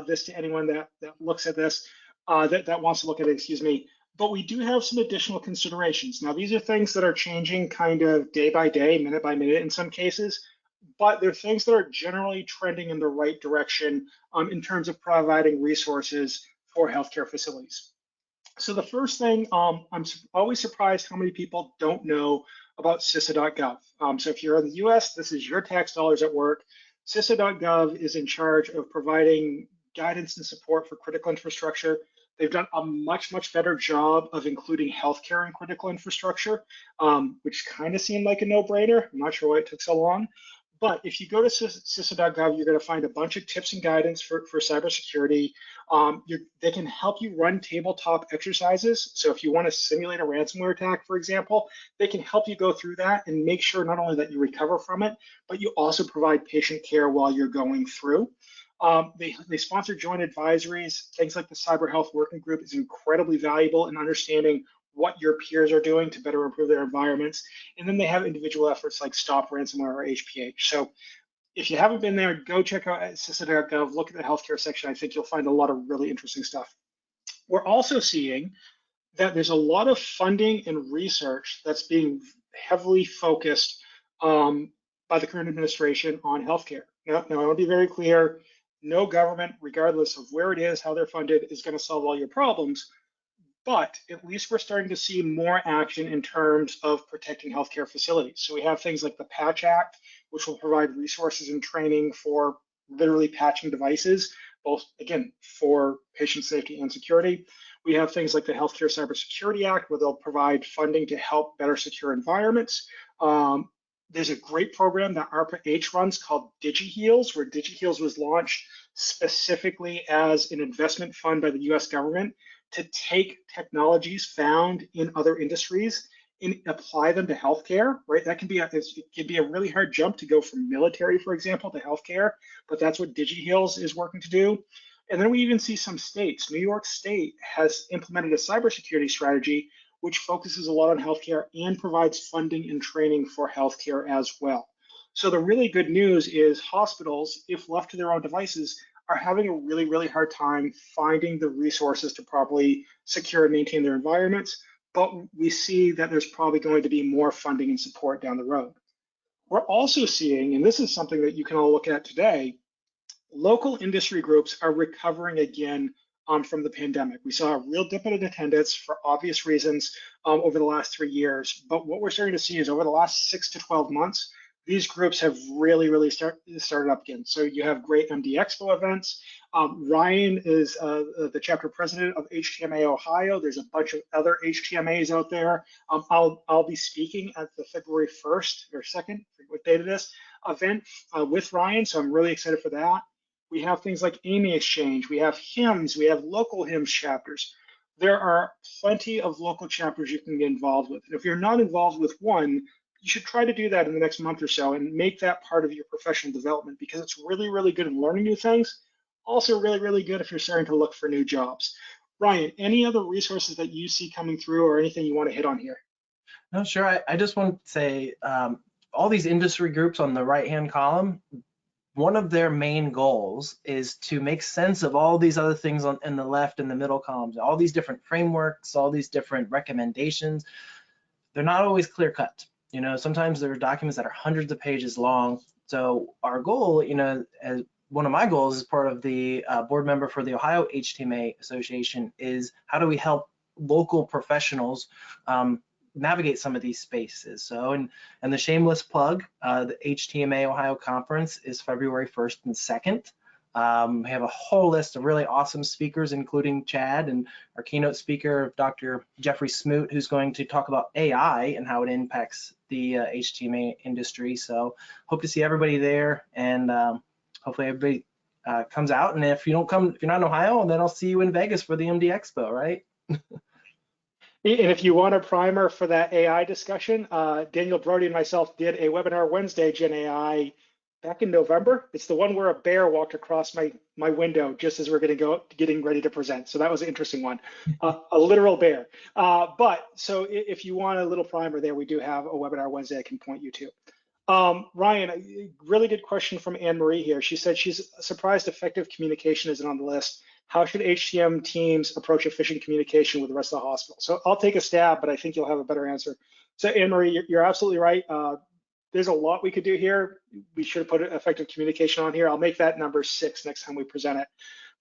Speaker 2: this to anyone that looks at this, that wants to look at it, excuse me. But we do have some additional considerations. Now, these are things that are changing kind of day by day, minute by minute in some cases, but they're things that are generally trending in the right direction in terms of providing resources for healthcare facilities. So the first thing, I'm always surprised how many people don't know about CISA.gov. So if you're in the US, this is your tax dollars at work. CISA.gov is in charge of providing guidance and support for critical infrastructure. They've done a much, much better job of including healthcare in critical infrastructure, which kind of seemed like a no-brainer. I'm not sure why it took so long. But if you go to CISA.gov, you're going to find a bunch of tips and guidance for cybersecurity. They can help you run tabletop exercises. So if you want to simulate a ransomware attack, for example, they can help you go through that and make sure not only that you recover from it, but you also provide patient care while you're going through. They sponsor joint advisories. Things like the Cyber Health Working Group is incredibly valuable in understanding what your peers are doing to better improve their environments. And then they have individual efforts like Stop Ransomware or HPH. So if you haven't been there, go check out CISA.gov, look at the healthcare section. I think you'll find a lot of really interesting stuff. We're also seeing that there's a lot of funding and research that's being heavily focused by the current administration on healthcare. Now, I want to be very clear, no government, regardless of where it is, how they're funded, is going to solve all your problems. But at least we're starting to see more action in terms of protecting healthcare facilities. So we have things like the Patch Act, which will provide resources and training for literally patching devices, both, again, for patient safety and security. We have things like the Healthcare Cybersecurity Act, where they'll provide funding to help better secure environments. There's a great program that ARPA-H runs called DigiHeals, where DigiHeals was launched specifically as an investment fund by the US government to take technologies found in other industries and apply them to healthcare, right? That can be a really hard jump to go from military, for example, to healthcare, but that's what DigiHeals is working to do. And then we even see some states. New York State has implemented a cybersecurity strategy which focuses a lot on healthcare and provides funding and training for healthcare as well. So the really good news is hospitals, if left to their own devices, are having a really, really hard time finding the resources to properly secure and maintain their environments, but we see that there's probably going to be more funding and support down the road. We're also seeing, and this is something that you can all look at today, local industry groups are recovering again from the pandemic. We saw a real dip in attendance for obvious reasons over the last 3 years, but what we're starting to see is over the last 6 to 12 months, these groups have really started up again. So you have great MD Expo events. Ryan is the chapter president of HTMA Ohio. There's a bunch of other HTMAs out there. I'll be speaking at the February 1st or 2nd, what date it is, event with Ryan. So I'm really excited for that. We have things like Amy Exchange. We have HIMSS. We have local HIMSS chapters. There are plenty of local chapters you can get involved with. And if you're not involved with one, you should try to do that in the next month or so and make that part of your professional development, because it's really good in learning new things. Also really good if you're starting to look for new jobs. Ryan, any other resources that you see coming through or anything you want to hit on here?
Speaker 3: No, sure. I just want to say all these industry groups on the right-hand column, one of their main goals is to make sense of all these other things in the left and the middle columns, all these different frameworks, all these different recommendations. They're not always clear cut. You know, sometimes there are documents that are hundreds of pages long. So our goal, you know, as one of my goals as part of the board member for the Ohio HTMA Association is how do we help local professionals navigate some of these spaces. So, and the shameless plug, the HTMA Ohio conference is February 1st and 2nd. We have a whole list of really awesome speakers, including Chad and our keynote speaker, Dr. Jeffrey Smoot, who's going to talk about AI and how it impacts the HTMA industry. So hope to see everybody there, and hopefully everybody comes out. And if you're not in Ohio, then I'll see you in Vegas for the MD Expo, right?
Speaker 2: And if you want a primer for that AI discussion, Daniel Brody and myself did a webinar Wednesday, Gen AI, back in November. It's the one where a bear walked across my window just as we're getting ready to present. So that was an interesting one, a literal bear. So if you want a little primer there, we do have a webinar Wednesday I can point you to. Ryan, a really good question from Anne Marie here. She said she's surprised effective communication isn't on the list. How should HTM teams approach efficient communication with the rest of the hospital? So I'll take a stab, but I think you'll have a better answer. So Anne Marie, you're absolutely right. There's a lot we could do here. We should have put effective communication on here. I'll make that number 6 next time we present it.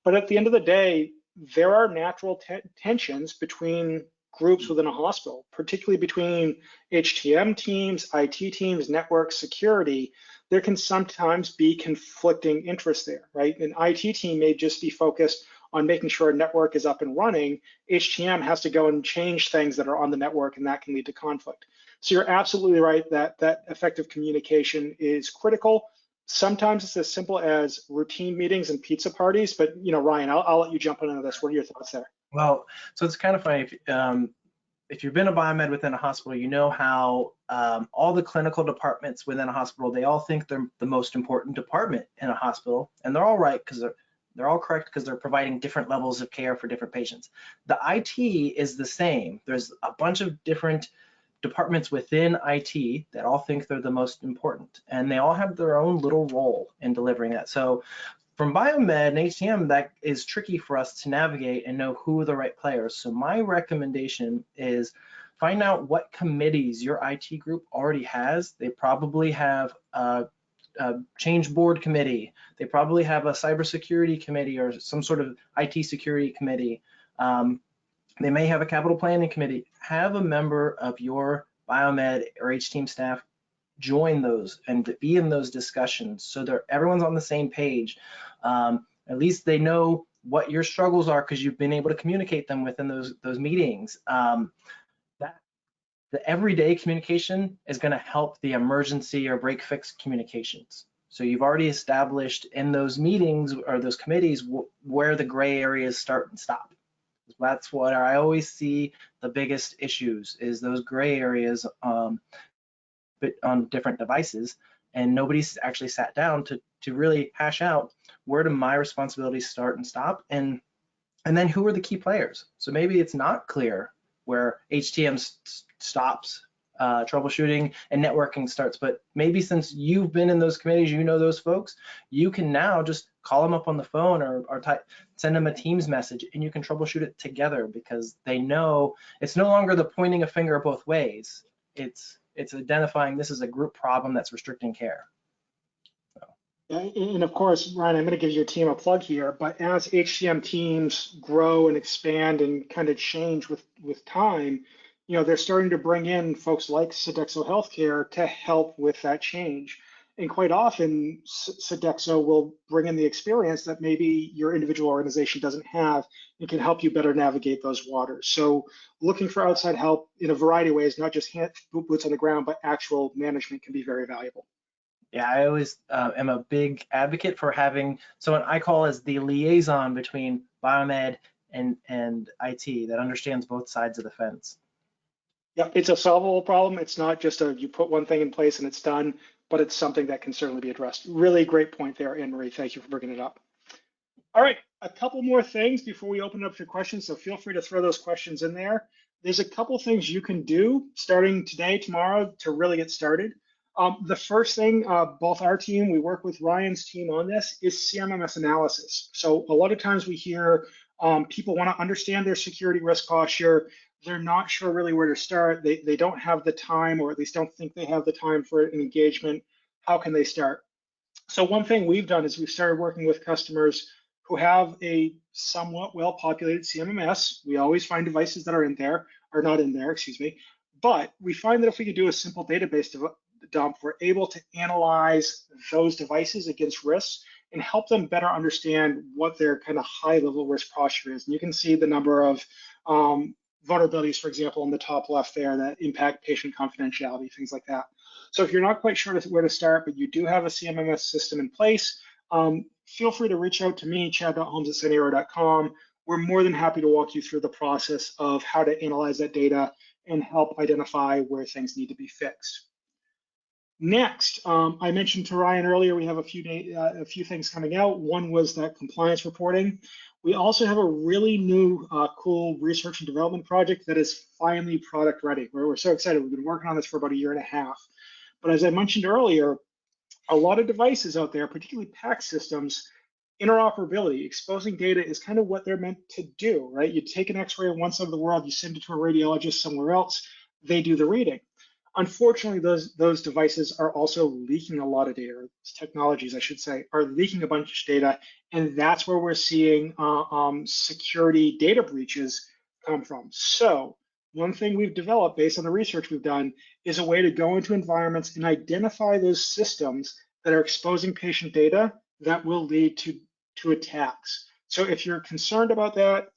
Speaker 2: But at the end of the day, there are natural tensions between groups within a hospital, particularly between HTM teams, IT teams, network security. There can sometimes be conflicting interests there, right? An IT team may just be focused on making sure a network is up and running. HTM has to go and change things that are on the network, and that can lead to conflict. So you're absolutely right that effective communication is critical. Sometimes it's as simple as routine meetings and pizza parties, but Ryan, I'll let you jump into this. What are your thoughts there?
Speaker 3: Well, so it's kind of funny. If you've been a biomed within a hospital, you know how all the clinical departments within a hospital, they all think they're the most important department in a hospital, and they're all right because they're all correct because they're providing different levels of care for different patients. The IT is the same. There's a bunch of different departments within IT that all think they're the most important, and they all have their own little role in delivering that. So from BioMed and HTM, that is tricky for us to navigate and know who are the right players. So my recommendation is find out what committees your IT group already has. They probably have a change board committee. They probably have a cybersecurity committee or some sort of IT security committee. They may have a capital planning committee. Have a member of your BioMed or HTM staff join those and be in those discussions so that everyone's on the same page. At least they know what your struggles are because you've been able to communicate them within those meetings. The everyday communication is going to help the emergency or break fix communications. So you've already established in those meetings or those committees where the gray areas start and stop. That's what I always see the biggest issues is those gray areas but on different devices, and nobody's actually sat down to really hash out where do my responsibilities start and stop, and then who are the key players. So maybe it's not clear where HTM stops, troubleshooting and networking starts, but maybe since you've been in those committees, you know those folks, you can now just call them up on the phone or send them a Teams message, and you can troubleshoot it together because they know it's no longer the pointing a finger both ways. It's identifying this is a group problem that's restricting care.
Speaker 2: And of course, Ryan, I'm going to give your team a plug here, but as HTM teams grow and expand and kind of change with time, they're starting to bring in folks like Sedexo Healthcare to help with that change. And quite often, Sedexo will bring in the experience that maybe your individual organization doesn't have and can help you better navigate those waters. So looking for outside help in a variety of ways, not just boots on the ground, but actual management can be very valuable.
Speaker 3: Yeah, I always am a big advocate for having someone I call as the liaison between biomed and IT that understands both sides of the fence.
Speaker 2: Yeah, it's a solvable problem. It's not just you put one thing in place and it's done, but it's something that can certainly be addressed. Really great point there, Anne Marie. Thank you for bringing it up. All right, a couple more things before we open up to questions, so feel free to throw those questions in there. There's a couple things you can do starting today, tomorrow, to really get started. The first thing, both our team, we work with Ryan's team on this, is CMMS analysis. So a lot of times we hear people want to understand their security risk posture. They're not sure really where to start. They don't have the time, or at least don't think they have the time for an engagement. How can they start? So one thing we've done is we've started working with customers who have a somewhat well-populated CMMS. We always find devices that are in there, or not in there, excuse me. But we find that if we could do a simple database dump, we're able to analyze those devices against risks and help them better understand what their kind of high-level risk posture is. And you can see the number of vulnerabilities, for example, in the top left there that impact patient confidentiality, things like that. So if you're not quite sure where to start, but you do have a CMMS system in place, feel free to reach out to me, chad.holmes@senior.com. We're more than happy to walk you through the process of how to analyze that data and help identify where things need to be fixed. Next, I mentioned to Ryan earlier, we have a few things coming out. One was that compliance reporting. We also have a really new, cool research and development project that is finally product ready. We're so excited. We've been working on this for about 1.5 years. But as I mentioned earlier, a lot of devices out there, particularly PACS systems, interoperability, exposing data is kind of what they're meant to do, right? You take an X-ray on one side of the world, you send it to a radiologist somewhere else, they do the reading. Unfortunately, those devices are also leaking a lot of data, or technologies, I should say, are leaking a bunch of data, and that's where we're seeing security data breaches come from. So one thing we've developed based on the research we've done is a way to go into environments and identify those systems that are exposing patient data that will lead to attacks. So if you're concerned about that,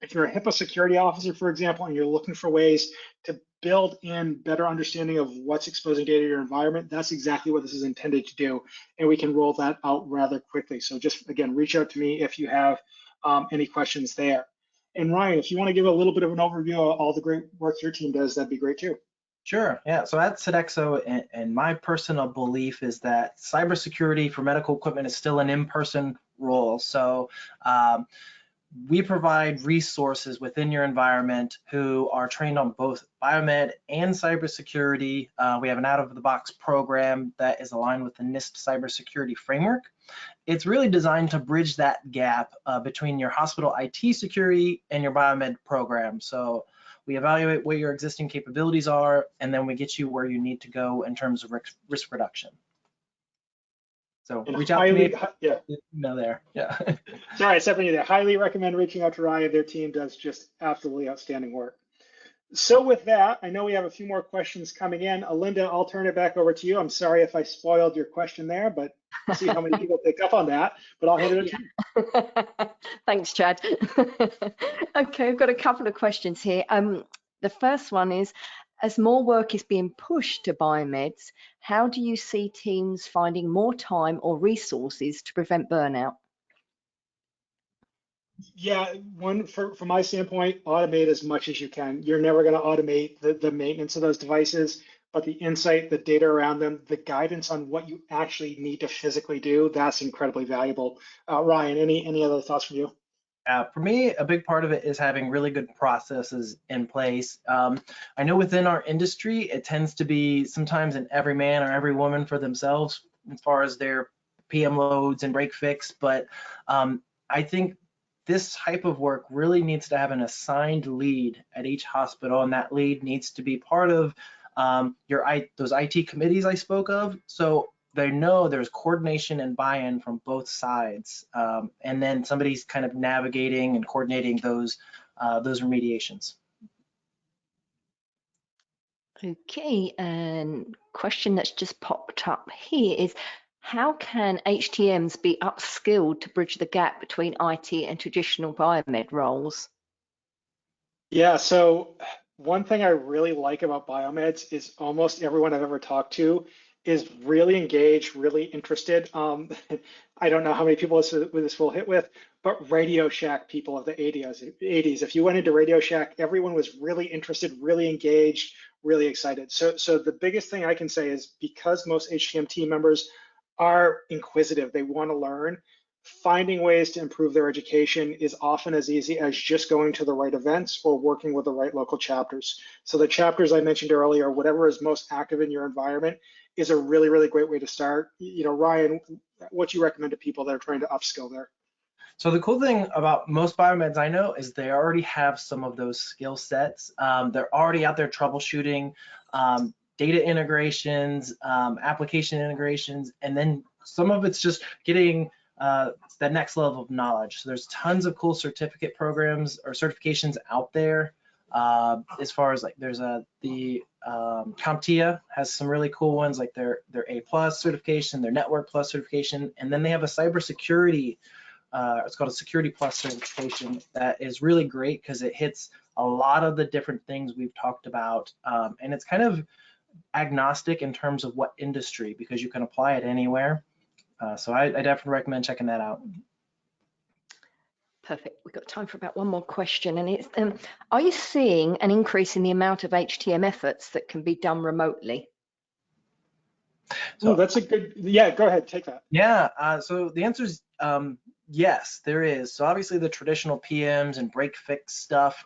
Speaker 2: if you're a HIPAA security officer, for example, and you're looking for ways to build in better understanding of what's exposing data to your environment, that's exactly what this is intended to do. And we can roll that out rather quickly. So just, again, reach out to me if you have any questions there. And Ryan, if you want to give a little bit of an overview of all the great work your team does, that'd be great too.
Speaker 3: Sure, yeah. So at Sedexo, and my personal belief is that cybersecurity for medical equipment is still an in-person role. So we provide resources within your environment who are trained on both biomed and cybersecurity. We have an out-of-the-box program that is aligned with the NIST cybersecurity framework. It's really designed to bridge that gap between your hospital IT security and your biomed program. So we evaluate what your existing capabilities are, and then we get you where you need to go in terms of risk reduction. So
Speaker 2: and
Speaker 3: reach out to me.
Speaker 2: Yeah.
Speaker 3: No, there. Yeah.
Speaker 2: Sorry, Stephanie, there. Highly recommend reaching out to Ryan. Their team does just absolutely outstanding work. So with that, I know we have a few more questions coming in. Alinda, I'll turn it back over to you. I'm sorry if I spoiled your question there, but see how many people pick up on that, but I'll hand it to you.
Speaker 1: Thanks, Chad. Okay, I've got a couple of questions here. The first one is, as more work is being pushed to biomeds, how do you see teams finding more time or resources to prevent burnout?
Speaker 2: Yeah, from my standpoint, automate as much as you can. You're never going to automate the maintenance of those devices, but the insight, the data around them, the guidance on what you actually need to physically do, that's incredibly valuable. Ryan, any other thoughts from you?
Speaker 3: For me, a big part of it is having really good processes in place. I know within our industry, it tends to be sometimes an every man or every woman for themselves as far as their PM loads and break fix, but I think this type of work really needs to have an assigned lead at each hospital, and that lead needs to be part of those IT committees I spoke of. So they know there's coordination and buy-in from both sides, and then somebody's kind of navigating and coordinating those remediations.
Speaker 1: Okay, and question that's just popped up here is, how can HTMs be upskilled to bridge the gap between IT and traditional biomed roles?
Speaker 2: Yeah, so one thing I really like about biomeds is almost everyone I've ever talked to is really engaged, really interested. I don't know how many people this will hit with, but Radio Shack people of the 80s. If you went into Radio Shack, everyone was really interested, really engaged, really excited. So the biggest thing I can say is, because most HTM team members are inquisitive, they want to learn, finding ways to improve their education is often as easy as just going to the right events or working with the right local chapters. So the chapters I mentioned earlier, whatever is most active in your environment, is a really, really great way to start. You know, Ryan, what do you recommend to people that are trying to upskill there?
Speaker 3: So the cool thing about most biomeds I know is they already have some of those skill sets. They're already out there troubleshooting data integrations, application integrations, and then some of it's just getting the next level of knowledge. So there's tons of cool certificate programs or certifications out there. As far as like there's the CompTIA has some really cool ones, like their A+ certification, their Network Plus certification, and then they have a cybersecurity. It's called a Security Plus certification that is really great because it hits a lot of the different things we've talked about, and it's kind of agnostic in terms of what industry because you can apply it anywhere. So I definitely recommend checking that out.
Speaker 1: Perfect. We've got time for about one more question, and it's are you seeing an increase in the amount of HTM efforts that can be done remotely?
Speaker 2: So that's a good, yeah, go ahead, take that.
Speaker 3: Yeah, so the answer is yes, there is. So obviously the traditional PMs and break fix stuff,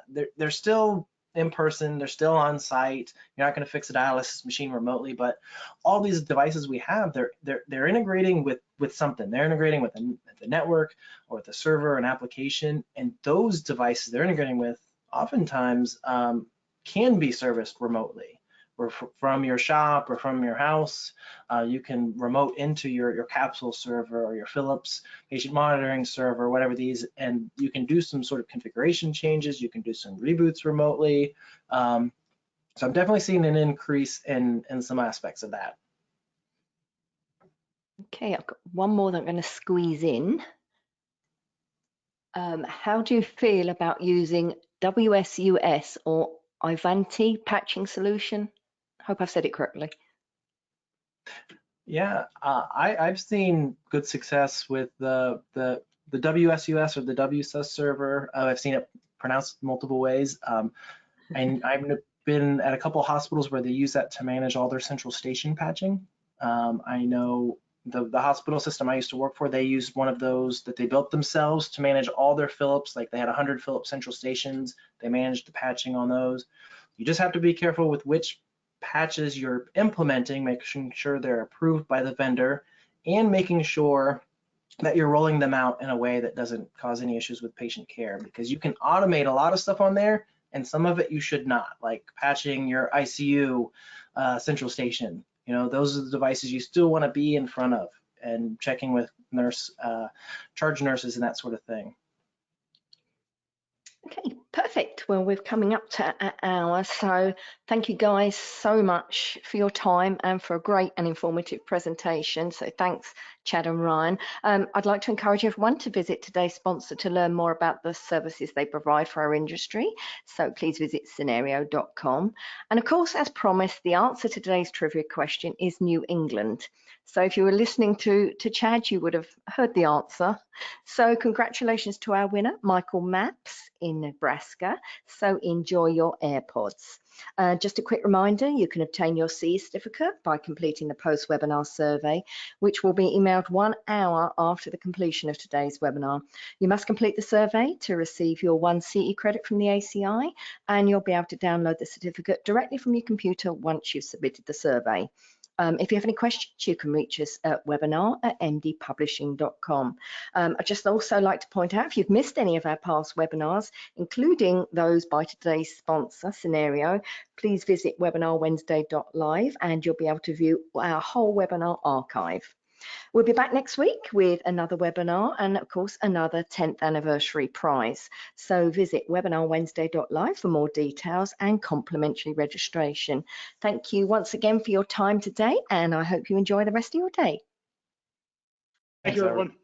Speaker 3: they're still in person, they're still on site. You're not going to fix a dialysis machine remotely, but all these devices we have, they're integrating with something. They're integrating with the network or with the server, an application, and those devices they're integrating with oftentimes can be serviced remotely. Or from your shop or from your house, you can remote into your capsule server or your Philips patient monitoring server, whatever these, and you can do some sort of configuration changes. You can do some reboots remotely. So I'm definitely seeing an increase in some aspects of that.
Speaker 1: Okay, I've got one more that I'm going to squeeze in. How do you feel about using WSUS or Ivanti patching solution? Hope I've said it correctly.
Speaker 3: Yeah, I've seen good success with the WSUS or the WSUS server. I've seen it pronounced multiple ways. And I've been at a couple of hospitals where they use that to manage all their central station patching. I know the hospital system I used to work for, they used one of those that they built themselves to manage all their Philips. Like they had 100 Philips central stations. They managed the patching on those. You just have to be careful with which patches you're implementing, making sure they're approved by the vendor, and making sure that you're rolling them out in a way that doesn't cause any issues with patient care, because you can automate a lot of stuff on there and some of it you should not, like patching your ICU central station. You know, those are the devices you still want to be in front of and checking with charge nurses and that sort of thing.
Speaker 1: Okay, perfect. Well, we're coming up to an hour, so thank you guys so much for your time and for a great and informative presentation. So thanks, Chad and Ryan. I'd like to encourage everyone to visit today's sponsor to learn more about the services they provide for our industry. So please visit scenario.com. And of course, as promised, the answer to today's trivia question is New England. So if you were listening to Chad, you would have heard the answer. So congratulations to our winner, Michael Maps in Nebraska. So enjoy your AirPods. Just a quick reminder, you can obtain your CE certificate by completing the post-webinar survey, which will be emailed 1 hour after the completion of today's webinar. You must complete the survey to receive your 1 CE credit from the ACI, and you'll be able to download the certificate directly from your computer once you've submitted the survey. If you have any questions, you can reach us at webinar@mdpublishing.com. I'd just also like to point out, if you've missed any of our past webinars, including those by today's sponsor, Scenario, please visit webinarwednesday.live and you'll be able to view our whole webinar archive. We'll be back next week with another webinar and, of course, another 10th anniversary prize. So visit webinarwednesday.live for more details and complimentary registration. Thank you once again for your time today, and I hope you enjoy the rest of your day.
Speaker 2: Thank you, everyone.